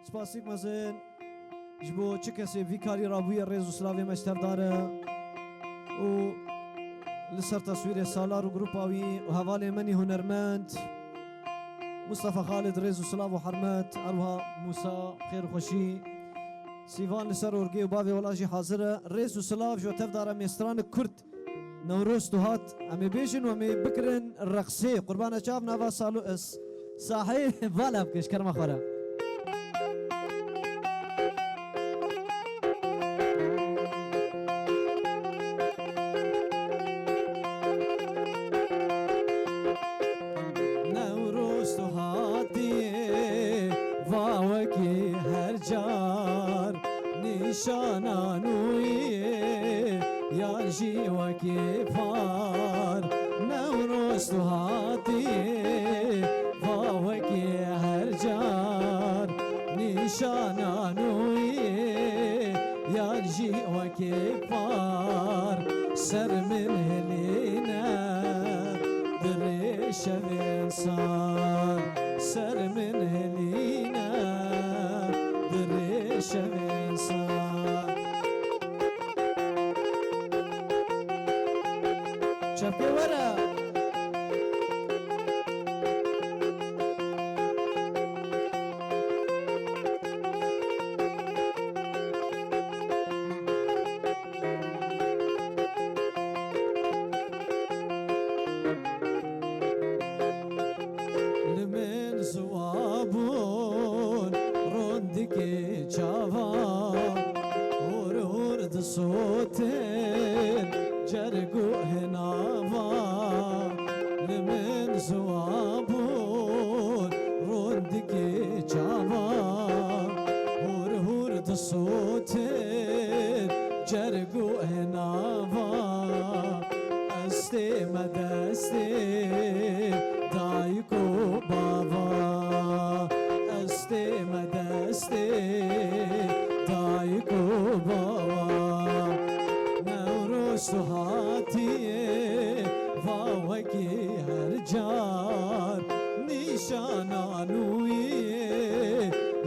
سپاسیک مزن جبو چه کسی ویکاری رابوی ریز و سلاوی مشتر داره و لسر تصویر سالار و گروپاوی و حوالی منی هنرمند مصطفى خالد ريز وسلاف وحرمات أروها موسى خير وخشي سيفان لسر ورقي وبافي ولاجي حاضرة ريز وسلاف جو تفدار ميستران كرد نوروز تهات أمي بيجن وأمي بكرن الرقصي قربان شاف نافا سالو اس صحيح فالا بكش كرم خورا نشانانویه یاجی وکی فار نوروز تو هاتیه فاوکی هر جار نشانانویه یاجی وکی فار سر من هلینا دریش انسان سر من هلینا دریش انسان شفقي ورا لمن زوابون روندك جافان ورد صوتين جرقو هنافا لمن زوابون روندك جافان ورد صوتين جرقو هنافا استي مدستي دايكو بابا استي مدستي دايكو بابا نوروز هاتيه فاوكي هرجار نشانانويه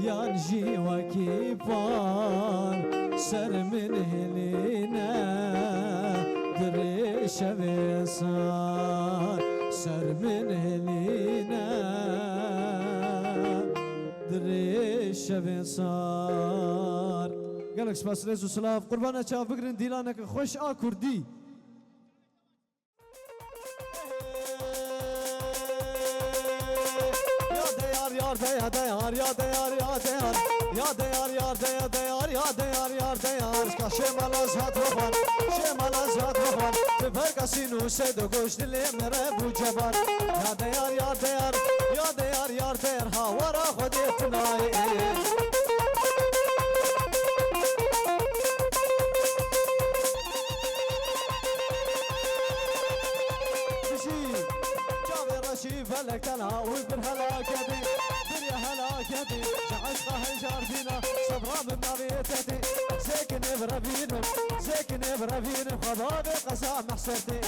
يانجي وكي فار سر من هلينا دريش بيصار سر من هلينا دريش بيصار قالك سپاس ريز وسلاف قربانا چاو بگرن دیلانك خوش كردي يا ديار يا ديار يا ديار يا ديار يا ديار يا ديار يا ديار يا ديار شمال ازهات رفان شمال ازهات رفان تفرق سينو سيد وقوش دلي من رب وجبار يا ديار يا ديار يا ديار يا ديار ها ورا خديتنا فلك تلها وبر هلاكتي دريا هلاكتي عشقها هجار فينا صبرا من نبيتتي ساكن بربينا ساكن بربينا خضاب قسام محسرتي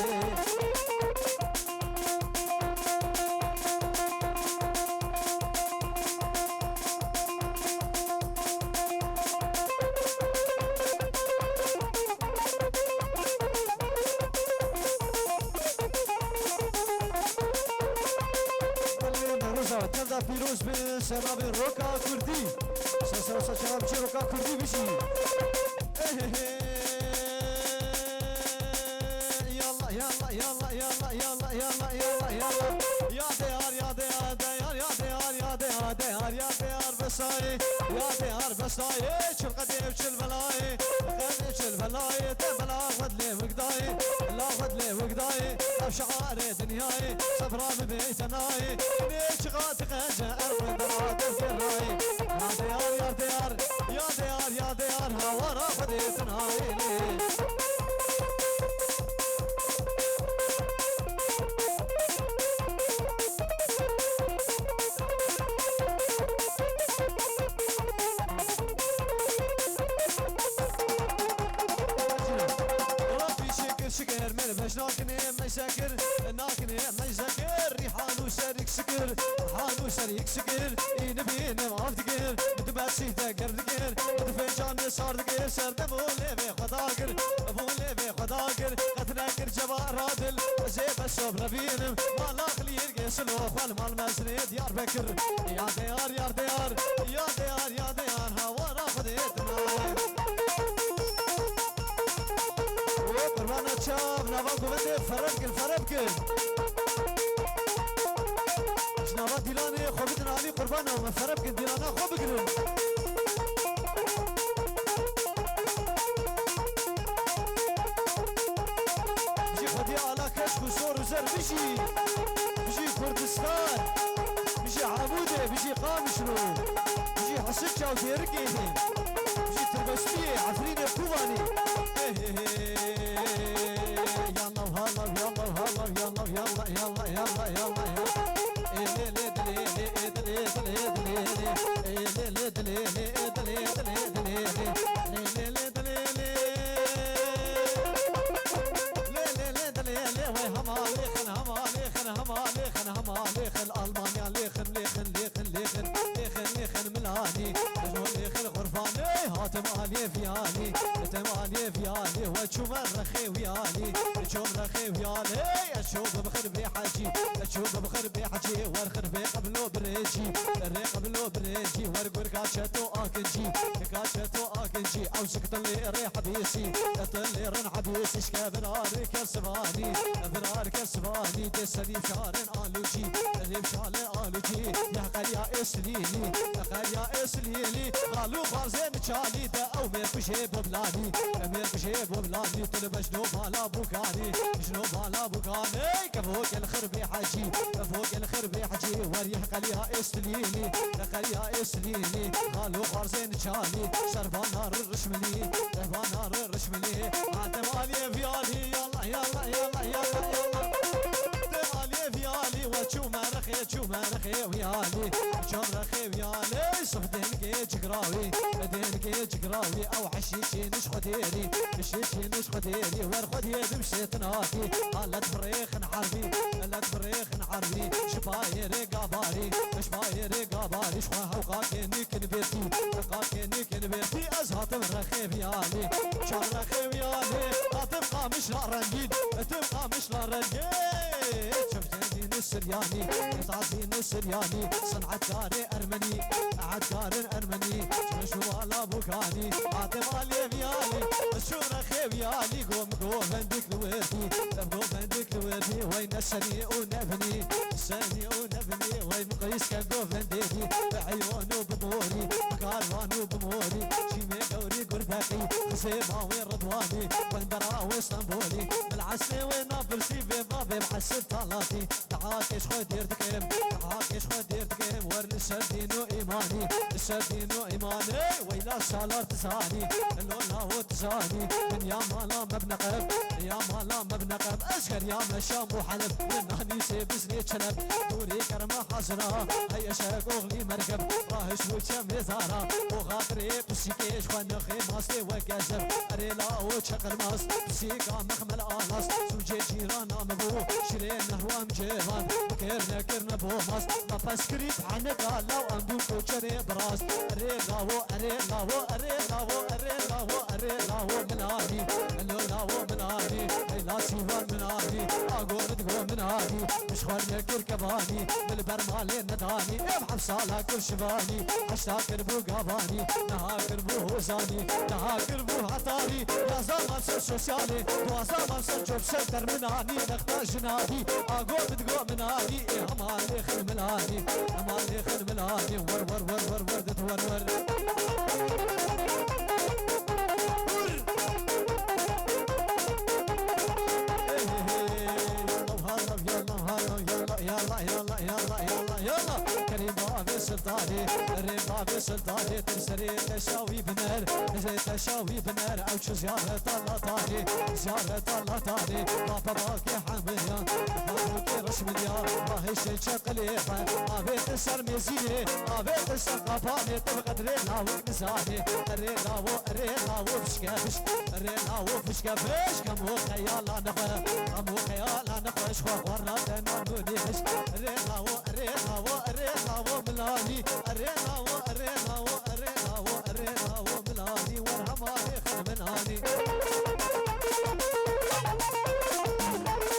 تبدا فيروز بسبب الروكا كردي سلسلة شباب شي روكا كردي بشي يلا يلا يلا يلا يلا يلا يلا يلا يا ديار يا ديار ديار يا ديار يا ديار ديار يا ديار بساي يا ديار بساي شرقتي بشل بلاي قدي بشل بلاي تبلا خد لي وقداي لا خد لي وقداي شعار دنياي صفرا ببيتناي ليش غاتق جاء ارض الراي يا ديار يا ديار يا ديار يا ديار هورا خديتناي شكر مربش ناكني مشاكر ناكني مشاكر ريحان وشارك شكر ريحان وشارك فريق سكر ينبين ما افتكر متبسي تقر دقر متفجان صار دقر سرد بولي في خداقر بولي في خداقر قتلقر جبار رادل زيب الصوب نبينم ما لا خليل قيس الوخ والمال مسري ديار بكر يا ديار يا ديار يا ديار يا ديار هوا خديتنا قربان الشاب نبغى قوة فربك جنابا ديلاني خوبتنا علي قربانا وما فربك ديلانا خوبك بيجي خدي على كشك وصور وزر بيجي كردستان بيجي عبودة بيجي قامشلو بيجي حسكة وديركي بيجي تربستي عفرين الكوباني يلا وهلا يلا وهلا يلا يلا يلا يلا ألمانيا ليخن ملاني ليخن غرفاني هاتم علي فياني هاتم علي فياني وشوم الرخي وياني شوم رخي وياني أشوف بخر بحجي أشوف بخر بحجي والخر بقبلو بريجي قبلو بريجي ورقور كاشتو آكنجي كاشتو آكنجي أو سكت اللي ريح بيسي اللي رن عبيسي شكابرار كسباني برار كسباني تسلي شارن آلوجي تسلي شارن آلوجي يا قريا إسليني يا قريا إسليني قالوا بازين شالي دا أو ميركشي ببلاني ميركشي ببلاني طلب شنو بالا بوكاني شنو بالا بوكاني كفوق الخربي حجي كفوق الخربي حجي وريح قريا إسليني يا قريا إسليني قالوا بازين شالي شربان نار الرشملي شربان نار الرشملي عدم علي فيالي يلا يلا يلا يلا يلا فيالي وشوما رخي ويالي شوم رخي ويالي صف دينكي جقراوي دينكي جقراوي او حشيشي نش خديري حشيشي نش خديري ورخدي بمشيت ناكي قالت بريخ عربي قالت بريخ عربي شبايري قاباري شبايري قاباري شخوها وقاكيني كنبيتي قاكيني كنبيتي ازهات رخي ويالي شوم رخي ويالي تبقى مش لا رنجين تبقى مش لا رنجين شفتين السرياني تعزين السرياني صنعت كاري أرمني عكار أرمني شو على بوكاني عاتم علي فيالي شو رخي فيالي قوم عندك لويتي قوم عندك لويتي وين السني ونبني السني ونبني وين مقيس كان قوم عندي بعيونه بموري بكاروانه بموري شيمي قوري قرباقي خسيمة وين رضواني وين براوي اسطنبولي بالعسل وين نابلسي ببابي محسب طلاتي تعاكش خدير تكيم تعاكش خدير تكيم ورن السردينو إيماني السردينو إيماني ويلا سالار تساني اللولا هو تساني من يا مالا مبنقب يا مالا مبنقب أسكر يا مشام وحلب من سيبسني تشلب دوري كرمة حزرة هيا شاك أغلي مركب راهش وشم يزارة وخاطري بسيكيش خنخي ماستي وكازب أريلا وشق الماس بسيكا مخمل آلاس سوجي جيرانا مبو شرين نهوام جيران كرنا بوماس ما بسكريت عنك لو أندو كوشري براس أريلاو منادي اللولاو منادي لا سيفان منادي أقول تقول منادي مش خلنا كركباني بالبرمالي نداني ابحث صالها كل شباني عشتاكر بو قاباني نهاكر بو هزاني نهاكر بو هطاني يا زمان سر سوسيالي وزمان سر جوب سنتر مناني نختا جنادي أقول تقول منادي همالي خل منادي همالي خل منادي ور تتور يلا كريم بابس سلطاني الرباب سلطاني تسري تشاوي بنار تشاوي بنار او شو زيارة الله طاني زيارة الله طاني بابا باكي حامية باكي رشمنيا راهي شي شقليقة ابيت السر ميزيني ابيت السر قباني تبقى درينا ونزاني رينا وفشكافش رينا وفشكافش كمو خيالا نخوة كمو خيالا نخوش ورنا دنا نونيش رينا وملاني رينا وملاني ورهماني خدمناني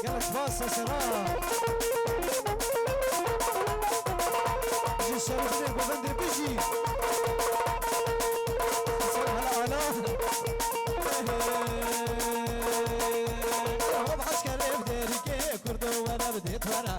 قالك باصة شراب بيجي الشريف وبندر بيجي بديت ورا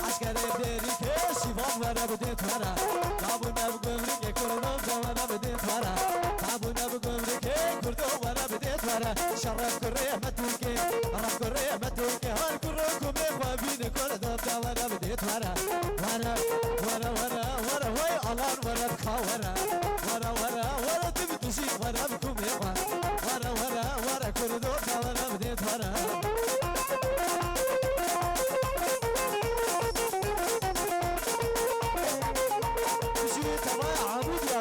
عسكري بديري كشيفان ورا بديت ورا تابونا بقمرك كردو ورا بديت ورا تابونا بقمرك كردو ورا بديت ورا شرف كريه متوكي رف كريه متوكي هر كركم خوابين كردو ورا بديت ورا ورا وي الان ورا بخاورا ورا تبتسي ورا بكم ورا كردو ورا بديت ورا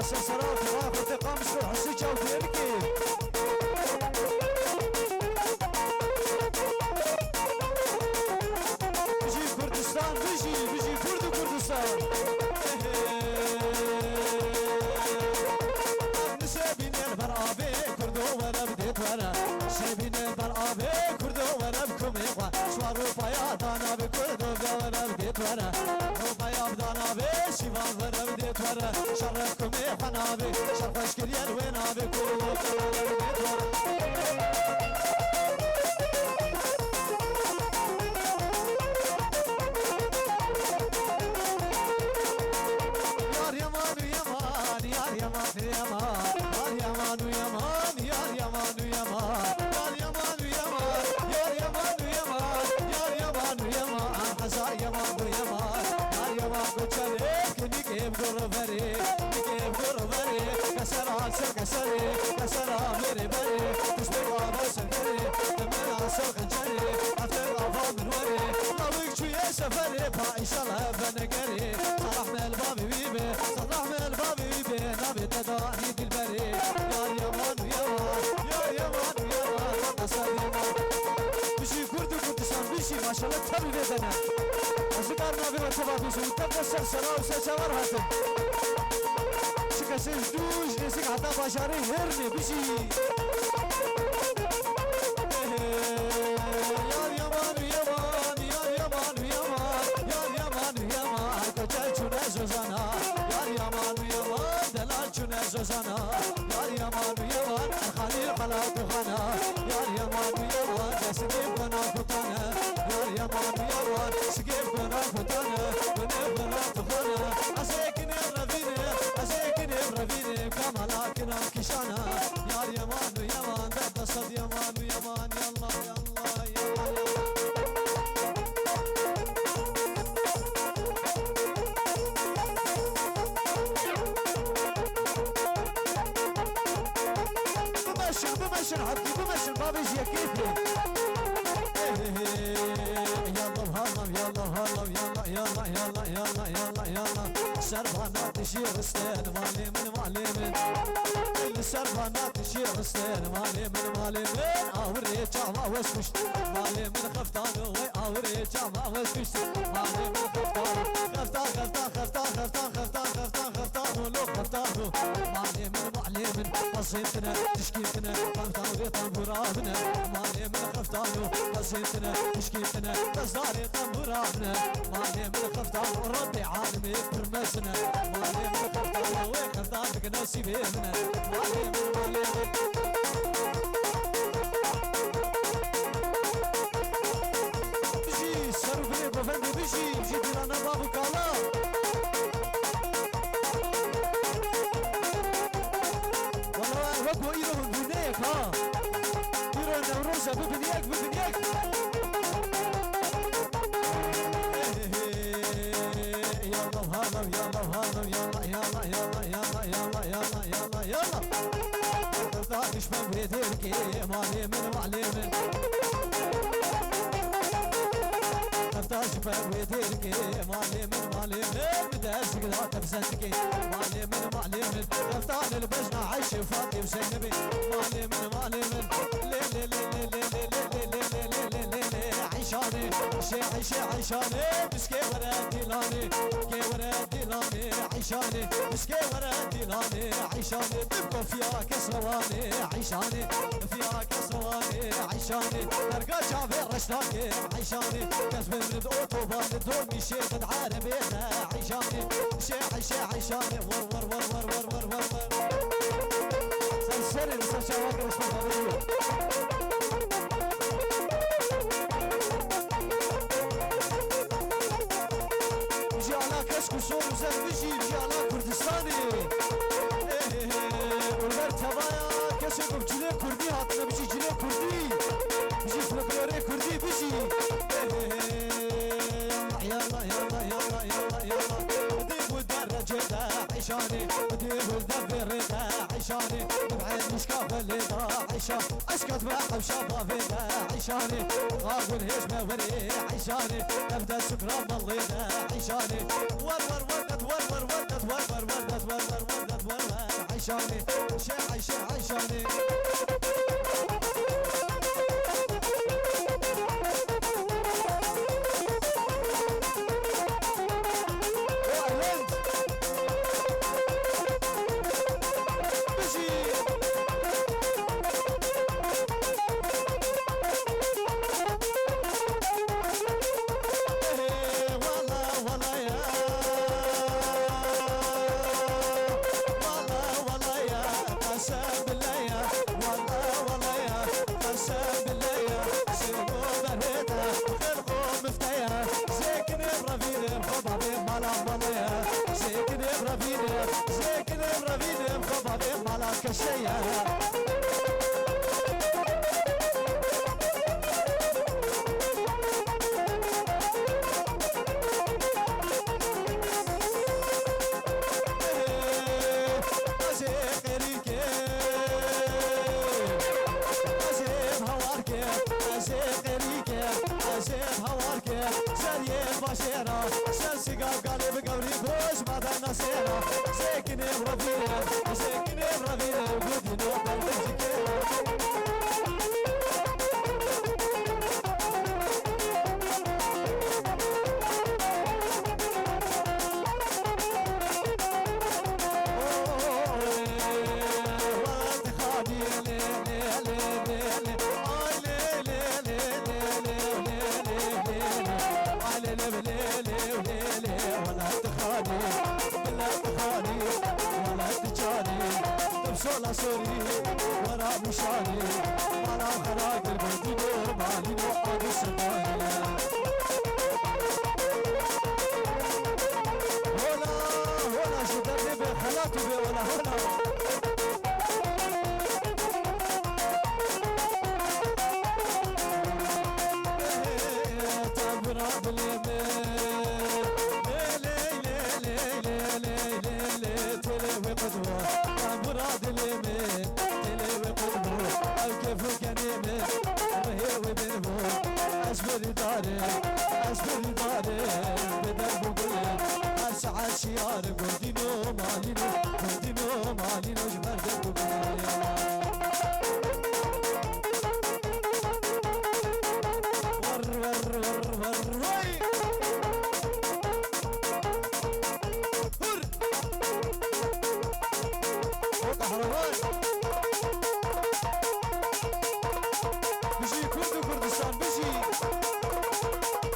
سرسرات راح تقام شو حسيتها وتركي بيجي كردستان بيجي كردستان نسابين البرابي كردو ولا بديت ولا سابين البرابي كردو ولا بكم يقوى شوارو بياضانا بكردو ولا بديت ولا روبايا بدانا بشيفان ولا بديت ولا شرفكم حنابي شرفش كريان وينابي كله يار يمان ويمان يار يمان ويمان يار يمان ويمان يار يمان ويمان يار يمان ويمان يار يمان ويمان يار يمان ويمان حزار يمان ويمان يار يمان وشلك نكيب غرفري كسرها ميري بري تشتغل بسكري تمنع سوق الجري افتر افضل من وري طويق شوية سفري إن شاء الله بنقري صلح من الباب بيبي نبي تداني بالبري يا يمان قصر يمان بشي كرد وكردستان بشي ما شاء الله تبي بدنا أزكار نبي وتبا بيشو تبقى سرسرا وسرسوار هاتم شكسل دوش نسيك حتى باشاري هرني بشي يا يمان كجل چونه زوزانا يا يمان دلال چونه زوزانا يا يمان الخليل قلات خانا يا يمان سقيب بنا فتانا يا يمان سقيب بنا فتانا بنا فتانا أسيكن رفيني كمالاكنا كشانا يا يمان دد صد يمان يلا بمشن عبدي بمشن ما بيجي كيفي يلا سربانات تشير استين مالي من السربانات تشير استين مالي من اوري جامع وسكشت مالي من خفتانو وي اوري جامع وسكشت مالي من خفتانو لو خفتانو مالي من معلم قصيتنا تشكيتنا خفتانو طنبورابنا مالي من خفتانو قصيتنا تشكيتنا تصداري طنبورابنا مالي من خفتانو ربي عالمي برمسنا مالي من خفتانو وي خفتانك نسيبنا مالي من بيجي سرو بني بفندي بيجي ديرانا بابو كالا والله وقو ايدهم بنيك ها ايرو نوروزة ببنيك يلا يلا يلا يلا يلا يلا يلا يلا تطاقش من بيدك مالي من معلم تطاقش من بيدك مالي من معلم بداسك لا تبسنتك مالي من معلم تطاق البجنة عيش فاضي وسنبي مالي من معلم لي لي لي لي لي لي لي لي عيشاني عيشي عيشاني مسكي ورا ديلاني كي ورا ديلاني عيشاني مسكي ورا ديلاني عيشاني تبقى فيها كسرواني عيشاني فيها كسرواني عيشاني ترقى جابر رشتاكي عيشاني كسب من اوتوبان دومي شيخ عربي عيشاني عيشي عيشاني ور ور ور ور ور ور ور سنسري سنشاوكر اسمه كسكو صور وزن بيجي على كردستاني والمرتبايا كسكو بجلي كردي هاتنا بيجي جلي كردي بيجي فلكلوري كردي بيجي يلا يلا يلا يلا يلا ديب الدرجة دا عيشاني ديب الدبر دا عيشاني بعين مشكافة اللي دا عيشان اسكت بحب شبابي دا عيشاني غاقول هيش ما وري عيشاني تبدا سكران بالله دا عيشاني ور ور وردت ور ور وردت ور ور وردت ور ور وردت ور ور عيشاني عيشي عيشاني كشيا سوري ورا مشاني ورا خلاق البدينو مالينو أبو سباني هلا شدني بخلاطي ولا هلا تبرا باليمين تلوي قدوة تبرا باليمين تلوي قدوة الكيف كنيمين وهي بينهم أسفل داري بدرب قليل أسعى شيار قردينو مالينو جمال درب بيجي كردستان بيجي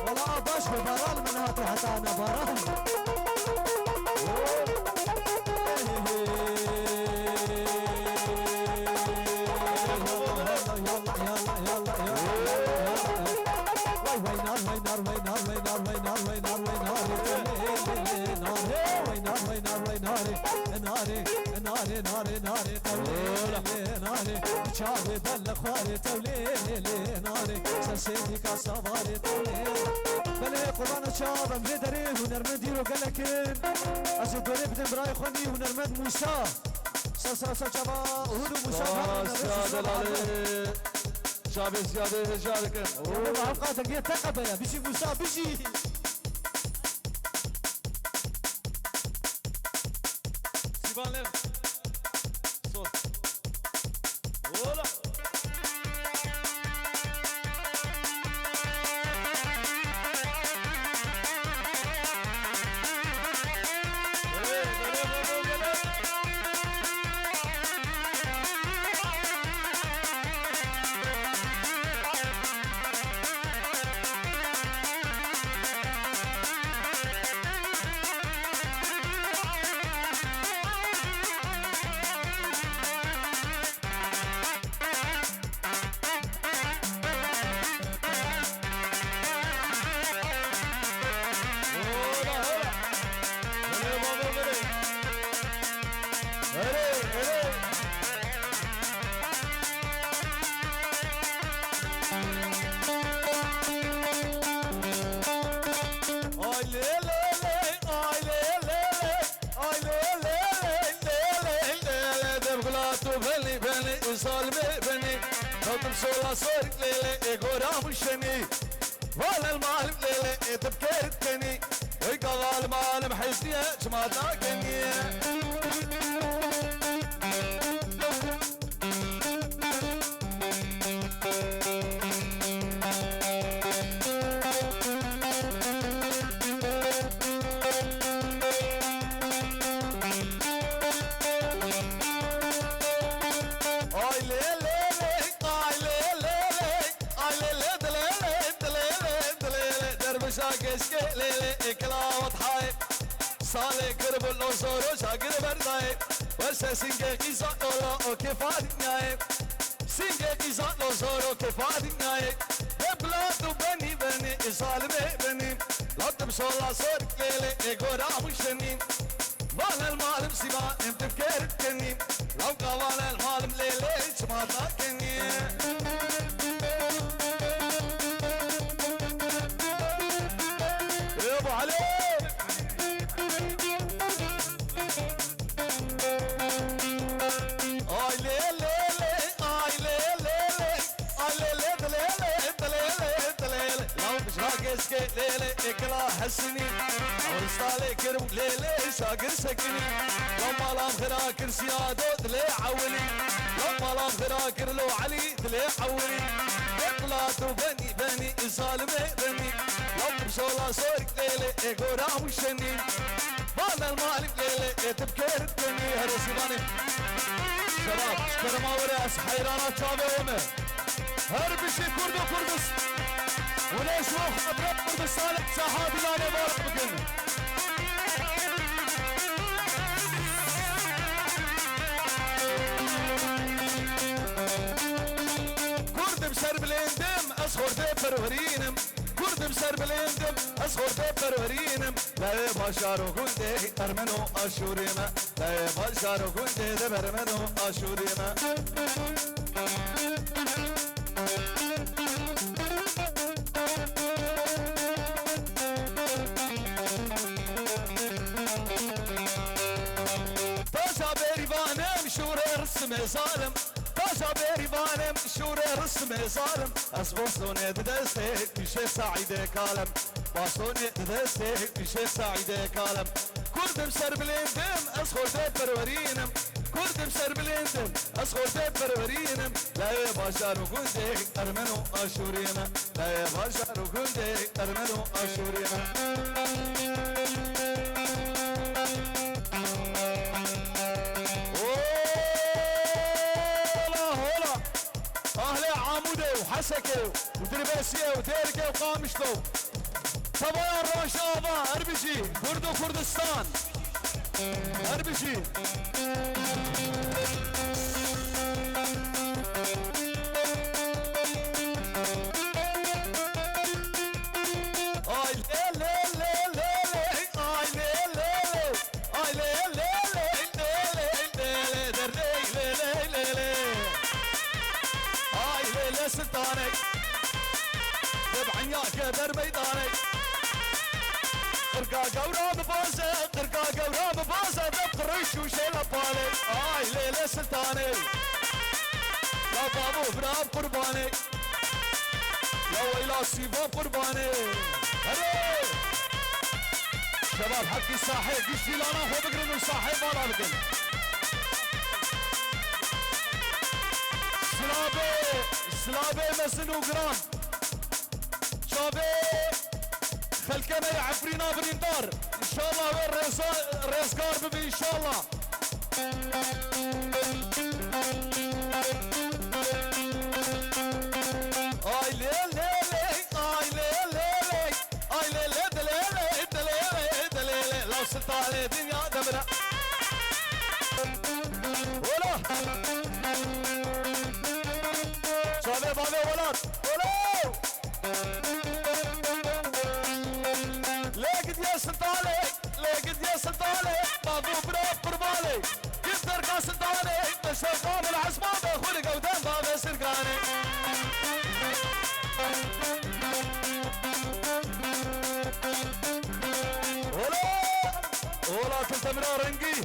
والله باش ببرال من هاتي حتى انا برال ناري ناري شعبي بل خواري تولي ناري سسيدي كصواري تولي بله قربان شاب امری داره هنرمندی رو گلکن از دوره بدم برای خونی هنرمند موسا سا چابا هورو موسا زیاده شاب زیاده هجار کن اوه حلقات اگه تقبه بشی موسا بشی سیبان لف صوت اولا صورة صورك ليلة يقورا مشني ولا المعلم ليلة تبكيتني يقضى المعلم حزنية ما تاكني صالح قرب الأنصار وشاقر برداي ورسا سنجي قيزان الله وكفاد نايب سنجي قيزان الأنصار وكفاد نايب ببلاد وبني بني ظالمي بني لا تمشوا الله صورك ليلي يقورا مشنين مال المعلم سما انت بكيرتني لو قوال المعلم ليلي ما تاكني يابو علي ليلة إكلا حسني ورسالة كرم ليلة شاقر سكني لما لام خراكر سيادة دلي عولي لما لام خراكر لو علي دلي عولي إقلات وبني بني ظالمي بني لو بشولا صورك ليلة إقورا مشني بانا المالك ليلة تبكير الدني هرسيباني شباب شكرا ما ورأس حيرانات شابه هربشي كردو كردس وليش روح أبرد بالصالح صحابي لا نبارك بكن كرد بسرب الاندم أصغر دبر ورينم كرد بسرب الاندم أصغر دبر ورينم لا بشار وكنده أرمنو أشوريما لا بشار وكنده دبر منو أشوريما ظالم تاجا بيريفانم شوري رسم ظالم اسبوسوني ددستي بشي سعيد كالم باسوني ددستي بشي سعيد كالم كرد مسرب الاندم اسخور دبر ورينم كرد مسرب الاندم اسخور دبر ورينم لا باشار وكندي ارمنو اشورينا لا باشار وكندي ارمنو اشورينا حسكه ودرباسيه وتيركه وقامشلو صبايا الرشابه اربشي كردو كردستان اربشي اي لا لا لا لا اي لا لا اي لا لا لا سلطانك ذبحن يا كبر ميدانك قرقا قورا ببازة قرقا قورا ببازة دبقرش وشيلة بالي آي ليلة سلطاني يا بابو براب قرباني يا ويلا سيباب قرباني هلو شباب حقي صاحب قشتي لانا هو بقرن صاحب بالا لكن سلابي مسن وقران شابي خلكنا يعفرينا بريندار ان شاء الله وين ريسكار ببي ان شاء الله اي ليل ليل اي ليل ليل اي ليل دليل دليل دليل لو سلطان الدنيا دمنا ولا شابي بابي ولاد ولو لقد يا سلطاني لقد يا سلطاني بابو براب قرباني يقدر كا سلطاني بشرقام العصبان بخلق ودم بابي سرقاني ولا كنت من رنقي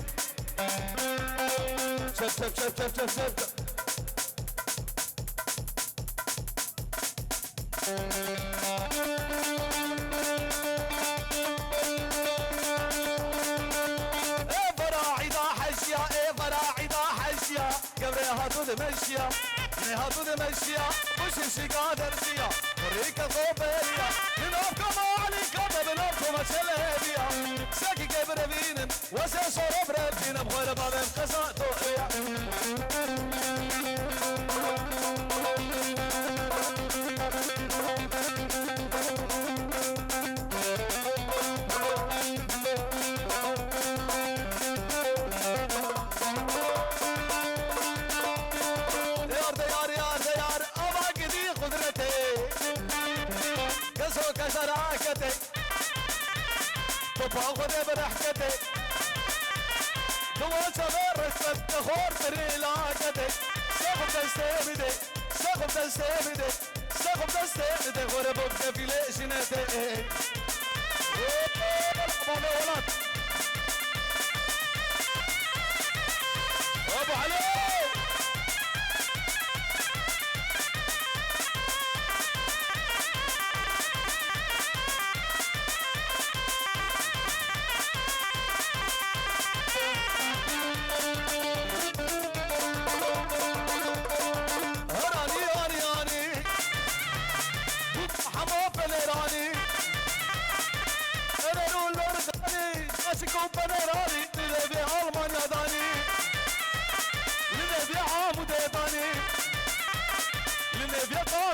شف هاتو دمشيا هاتو دمشيا وش الشقا درسيا وريك الضوبية بنوبكم عليك بنوبكم اشلهبيا ساكي قبر بينم وسي صورة بربينم غير بابم قصا توقيا باخذ برحكتي دوا صبر رسمت خور تري لاقتي سقف دستي سقف دستي سقف دستي غرب في ليشنتي بابا ولاد ابو علي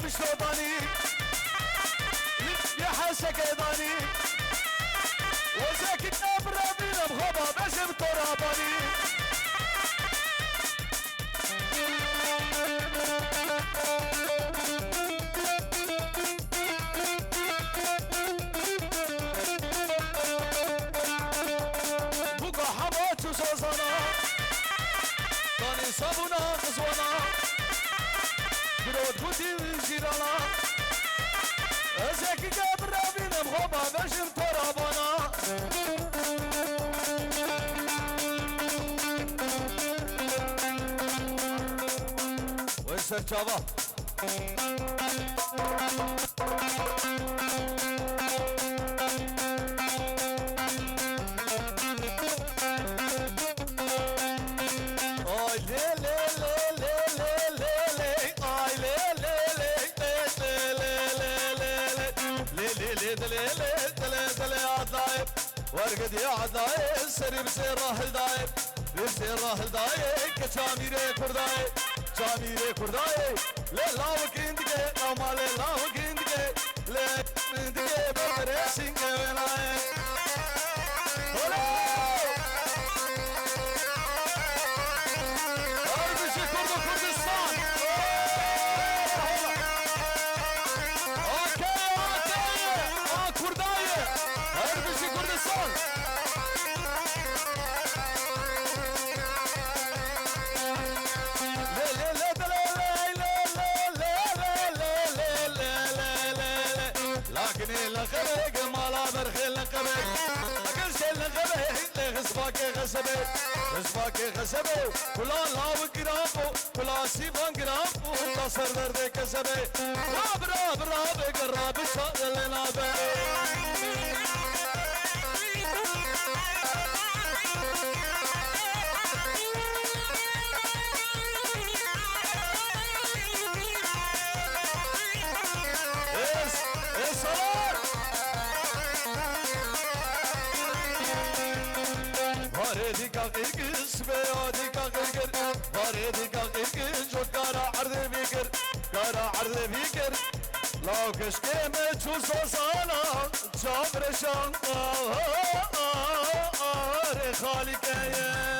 شوطاني يا حسك يضاني وزاك النبرة بينا بغضا باسم تراباني بقى حمات وصوصانا طاني صابونا قصوانا برود بوتي وجيرانا ازاك قبر بينا بغضا باسم ترابانا وين سرچابا ورقد يا عداي سري بسير راهل داي بسير راهل داي كشاميري كرداي شاميري كرداي لا لا وكيندك لا ما لا وكيندك لا وكيندك بريسين ولاي غزبه اسمك غزبه كلا لاو جرابو كلا سيفان جرابو تصر درد كزبه راب راب راب قراب لنا به لو كشكي متشو صانا جابر شانقار خالي كاين